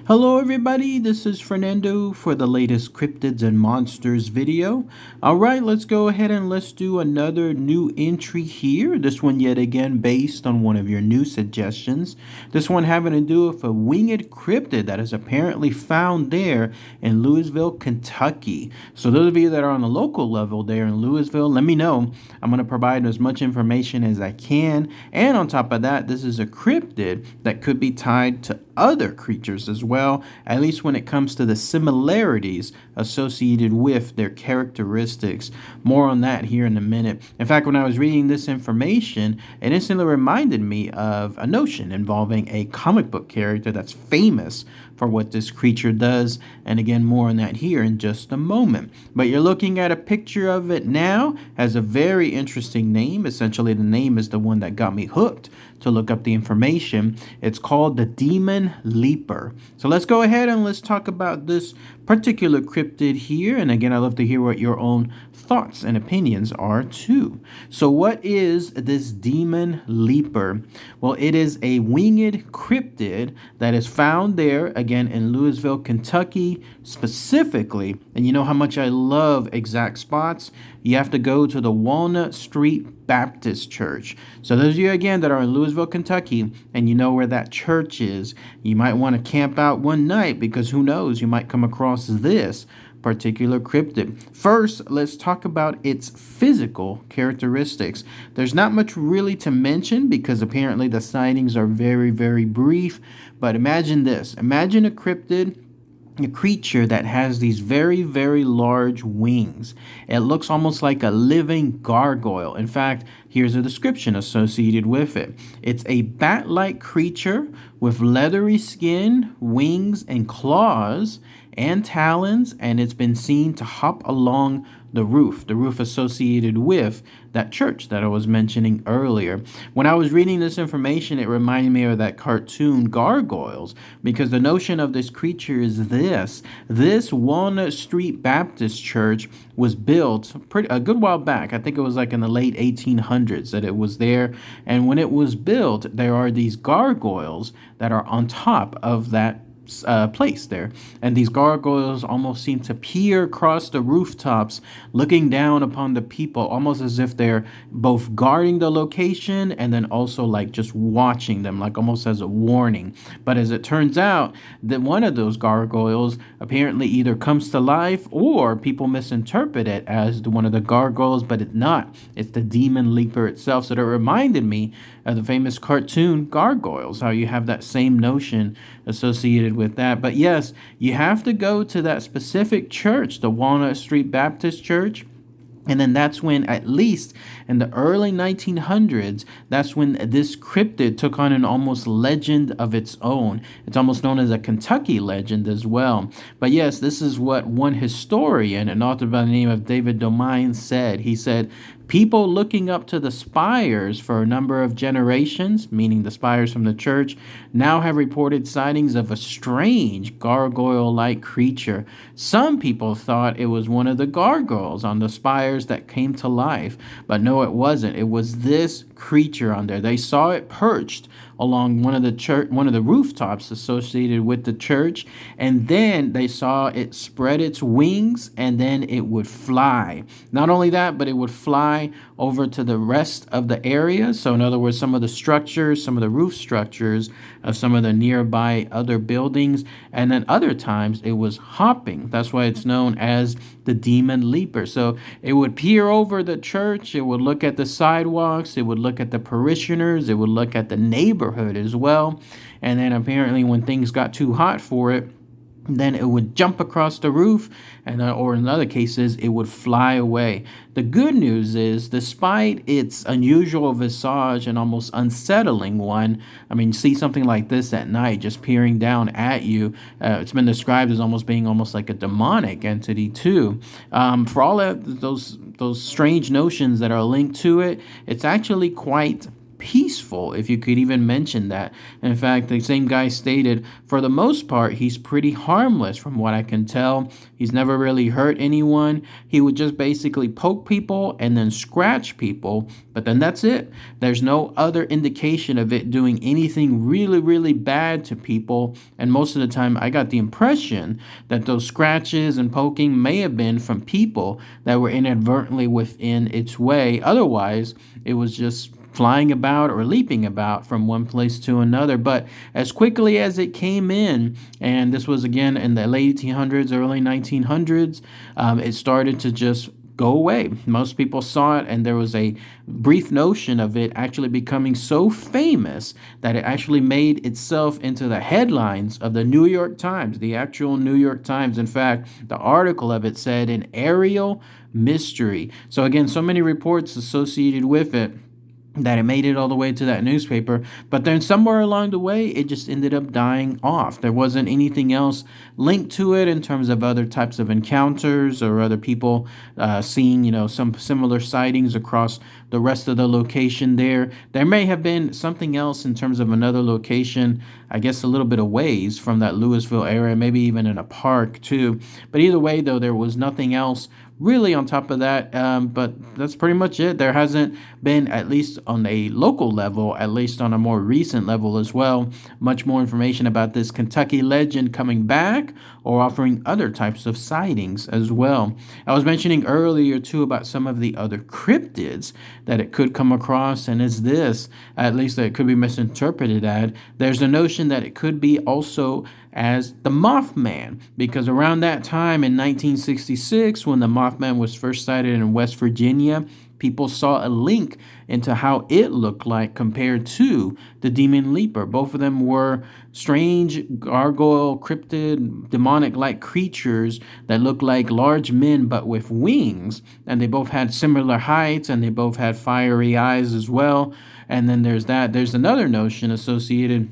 Hello everybody, this is Fernando for the latest Cryptids and Monsters video. Alright, let's go ahead and let's do another new entry here. This one yet again based on one of your new suggestions. This one having to do with a winged cryptid that is apparently found there in Louisville, Kentucky. So those of you that are on the local level there in Louisville, let me know. I'm going to provide as much information as I can. And on top of that, this is a cryptid that could be tied to other creatures as well, at least when it comes to the similarities associated with their characteristics. More on that here in a minute. In fact, when I was reading this information, it instantly reminded me of a notion involving a comic book character that's famous for what this creature does, and again more on that here in just a moment. But you're looking at a picture of it now. Has a very interesting name. Essentially the name is the one that got me hooked to look up the information. It's called the Demon Leaper. So let's go ahead and let's talk about this particular cryptid here. And again, I'd love to hear what your own thoughts and opinions are too. So what is this Demon Leaper? Well, it is a winged cryptid that is found there, again, in Louisville, Kentucky, specifically. And you know how much I love exact spots. You have to go to the Walnut Street Baptist Church. So those of you, again, that are in Louisville, Kentucky, and you know where that church is, you might want to camp out one night because who knows, you might come across this particular cryptid. First, let's talk about its physical characteristics. There's not much really to mention because apparently the sightings are very, very brief. But imagine this. Imagine a cryptid, a creature that has these very, very large wings. It looks almost like a living gargoyle. In fact, here's a description associated with it. It's a bat-like creature with leathery skin, wings, and claws and talons, and it's been seen to hop along the roof associated with that church that I was mentioning earlier. When I was reading this information, it reminded me of that cartoon Gargoyles, because the notion of this creature is this Walnut Street Baptist Church was built a good while back. I think it was like in the late 1800s that it was there. And when it was built, there are these gargoyles that are on top of that place there, and these gargoyles almost seem to peer across the rooftops looking down upon the people, almost as if they're both guarding the location and then also like just watching them, like almost as a warning. But as it turns out, that one of those gargoyles apparently either comes to life or people misinterpret it as one of the gargoyles, but it's not. It's the Demon Leaper itself. So that reminded me of the famous cartoon Gargoyles, how you have that same notion associated with that. But yes, you have to go to that specific church, the Walnut Street Baptist Church. And then that's when, at least in the early 1900s, that's when this cryptid took on an almost legend of its own. It's almost known as a Kentucky legend as well. But yes, this is what one historian, an author by the name of David Domain, said. He said, people looking up to the spires for a number of generations, meaning the spires from the church, now have reported sightings of a strange gargoyle-like creature. Some people thought it was one of the gargoyles on the spires that came to life, but no, it wasn't. It was this creature on there. They saw it perched along one of the rooftops associated with the church, and then they saw it spread its wings, and then it would fly. Not only that, but it would fly over to the rest of the area. So in other words, some of the structures, some of the roof structures of some of the nearby other buildings, and then other times it was hopping. That's why it's known as the Demon Leaper. So it would peer over the church, it would look at the sidewalks, it would look at the parishioners, it would look at the neighborhood as well. And then apparently when things got too hot for it, then it would jump across the roof, and or in other cases, it would fly away. The good news is, despite its unusual visage and almost unsettling one, I mean, see something like this at night just peering down at you, it's been described as almost being almost like a demonic entity too. For all of those strange notions that are linked to it, it's actually quite peaceful, if you could even mention that. In fact, the same guy stated, for the most part, he's pretty harmless from what I can tell. He's never really hurt anyone. He would just basically poke people and then scratch people, but then that's it. There's no other indication of it doing anything really, really bad to people. And most of the time, I got the impression that those scratches and poking may have been from people that were inadvertently within its way. Otherwise, it was just flying about or leaping about from one place to another. But as quickly as it came in, and this was again in the late 1800s, early 1900s, it started to just go away. Most people saw it, and there was a brief notion of it actually becoming so famous that it actually made itself into the headlines of the New York Times, the actual New York Times. In fact, the article of it said an aerial mystery. So again, so many reports associated with it that it made it all the way to that newspaper, but then somewhere along the way, it just ended up dying off. There wasn't anything else linked to it in terms of other types of encounters or other people seeing, some similar sightings across the rest of the location there. There may have been something else in terms of another location, I guess a little bit of ways from that Louisville area, maybe even in a park too. But either way, though, there was nothing else really on top of that, but that's pretty much it. There hasn't been, at least on a local level, at least on a more recent level as well, much more information about this Kentucky legend coming back or offering other types of sightings as well. I was mentioning earlier too about some of the other cryptids that it could come across, and is this, at least that it could be misinterpreted as, there's a notion that it could be also as the Mothman, because around that time in 1966, when the Mothman was first sighted in West Virginia, people saw a link into how it looked like compared to the demon leaper. Both of them were strange gargoyle, cryptid, demonic-like creatures that looked like large men but with wings, and they both had similar heights, and they both had fiery eyes as well. And then there's another notion associated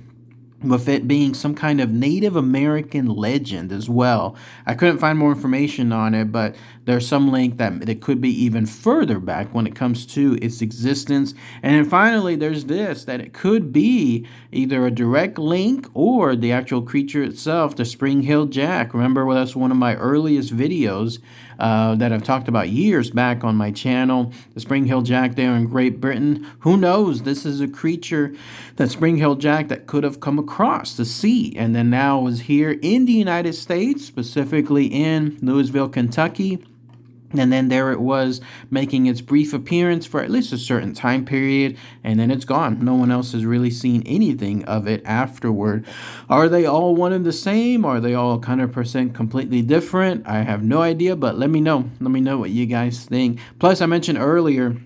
with it being some kind of Native American legend as well. I couldn't find more information on it, but there's some link that it could be even further back when it comes to its existence. And then finally, there's this, that it could be either a direct link or the actual creature itself, the Spring Hill Jack. Remember, well, that's one of my earliest videos that I've talked about years back on my channel, the Spring Hill Jack there in Great Britain. Who knows? This is a creature, that Spring Hill Jack, that could have come across the sea and then now is here in the United States, specifically in Louisville, Kentucky. And then there it was, making its brief appearance for at least a certain time period, and then it's gone. No one else has really seen anything of it afterward. Are they all one and the same? Are they all 100% completely different? I have no idea, but let me know. Let me know what you guys think. Plus, I mentioned earlier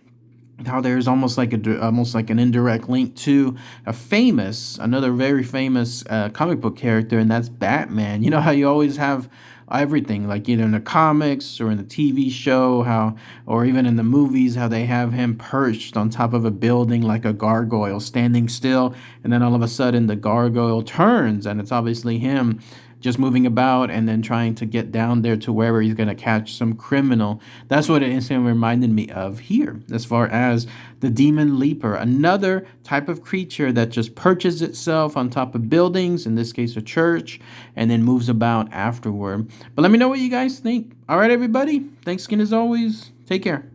how there's almost like an indirect link to another very famous comic book character, and that's Batman. You know how you always have everything, like either in the comics or in the TV show, or even in the movies, how they have him perched on top of a building like a gargoyle, standing still, and then all of a sudden the gargoyle turns, and it's obviously him just moving about and then trying to get down there to wherever he's going to catch some criminal. That's what it instantly reminded me of here, as far as the demon leaper, another type of creature that just perches itself on top of buildings, in this case a church, and then moves about afterward. But let me know what you guys think. All right, everybody. Thanks again as always. Take care.